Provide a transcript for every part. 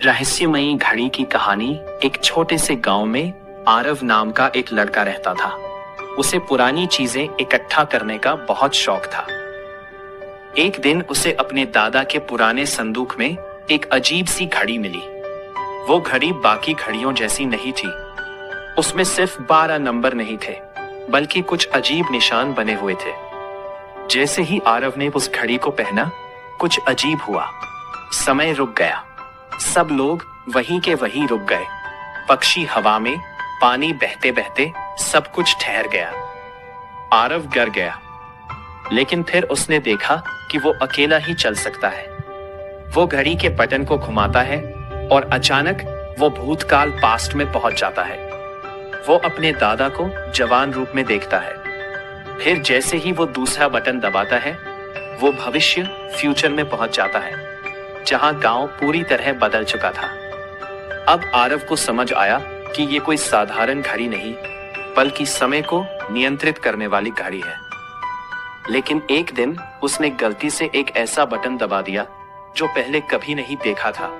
रहस्यमयी घड़ी की कहानी। एक छोटे से गांव में आरव नाम का एक लड़का रहता था। उसे पुरानी चीजें इकट्ठा करने का बहुत शौक था। एक दिन उसे अपने दादा के पुराने संदूक में एक अजीब सी घड़ी मिली। वो घड़ी बाकी घड़ियों जैसी नहीं थी। उसमें सिर्फ 12 नंबर नहीं थे, बल्कि कुछ अजीब निशान बने हुए थे। जैसे ही आरव ने उस घड़ी को पहना, कुछ अजीब हुआ। समय रुक गया। सब लोग वहीं के वहीं रुक गए। पक्षी हवा में, पानी बहते बहते सब कुछ ठहर गया। आरव डर गया, लेकिन फिर उसने देखा कि वो अकेला ही चल सकता है। वो घड़ी के बटन को घुमाता है और अचानक वो भूतकाल पास्ट में पहुंच जाता है। वो अपने दादा को जवान रूप में देखता है। फिर जैसे ही वो दूसरा बटन दबाता है, वो भविष्य फ्यूचर में पहुंच जाता है, जहां गांव पूरी तरह बदल चुका था। अब आरव को समझ आया कि ये कोई साधारण घड़ी नहीं, बल्कि समय को नियंत्रित करने वाली घड़ी है। लेकिन एक दिन उसने गलती से एक ऐसा बटन दबा दिया जो पहले कभी नहीं देखा था।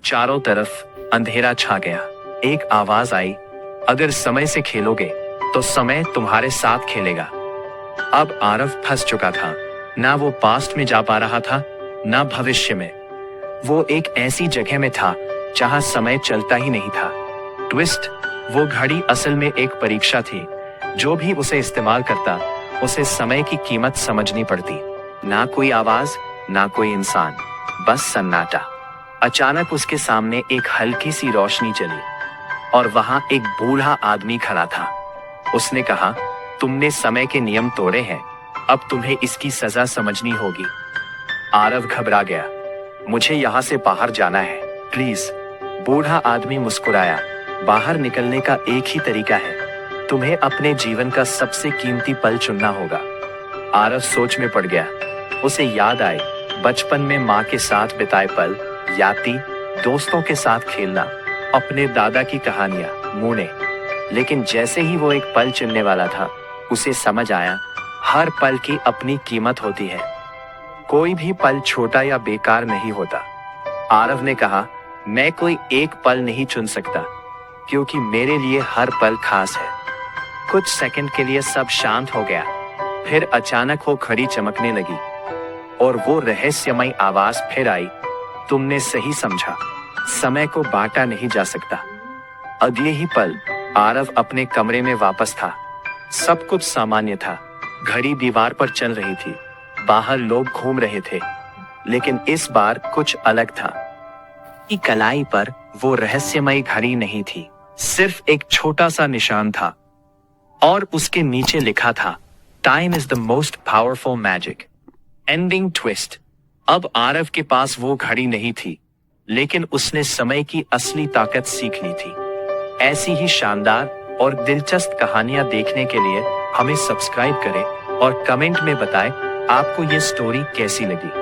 चारों तरफ अंधेरा छा गया। एक आवाज आई, अगर समय से खेलोगे तो समय तुम्हारे साथ खेलेगा। अब आरव फंस चुका था। ना वो पास्ट में जा पा रहा था, ना भविष्य में। वो एक ऐसी जगह में था जहां समय चलता ही नहीं था। ट्विस्ट, वो घड़ी असल में एक परीक्षा थी। जो भी उसे इस्तेमाल करता, उसे समय की कीमत समझनी पड़ती। ना कोई आवाज, ना कोई इंसान, बस सन्नाटा। अचानक उसके सामने एक हल्की सी रोशनी चली और वहां एक बूढ़ा आदमी खड़ा था। उसने कहा, तुमने समय के नियम तोड़े हैं, अब तुम्हें इसकी सजा समझनी होगी। आरव घबरा गया। मुझे यहाँ से बाहर जाना है, प्लीज। बूढ़ा आदमी मुस्कुराया। बाहर निकलने का एक ही तरीका है, तुम्हें अपने जीवन का सबसे कीमती पल चुनना होगा। आरव सोच में पड़ गया। उसे याद आए बचपन में माँ के साथ बिताए पल, याती, दोस्तों के साथ खेलना, अपने दादा की कहानियां, मुने। लेकिन जैसे ही वो एक पल चुनने वाला था, उसे समझ आया, हर पल की अपनी कीमत होती है। कोई भी पल छोटा या बेकार नहीं होता। आरव ने कहा, मैं कोई एक पल नहीं चुन सकता, क्योंकि मेरे लिए हर पल खास है। कुछ सेकंड के लिए सब शांत हो गया। फिर अचानक वो घड़ी चमकने लगी और वो रहस्यमय आवाज फिर आई, तुमने सही समझा, समय को बांटा नहीं जा सकता। अगले ही पल आरव अपने कमरे में वापस था। सब कुछ सामान्य था। घड़ी दीवार पर चल रही थी, बाहर लोग घूम रहे थे, लेकिन इस बार कुछ अलग था। की कलाई पर वो रहस्यमय घड़ी नहीं थी, सिर्फ एक छोटा सा निशान था और उसके नीचे लिखा था, time is the most powerful magic. Ending twist. अब आरव के पास वो घड़ी नहीं थी, लेकिन उसने समय की असली ताकत सीख ली थी। ऐसी ही शानदार और दिलचस्प कहानियां देखने के लिए हमें सब्सक्राइब करें और कमेंट में बताएं आपको ये स्टोरी कैसी लगी।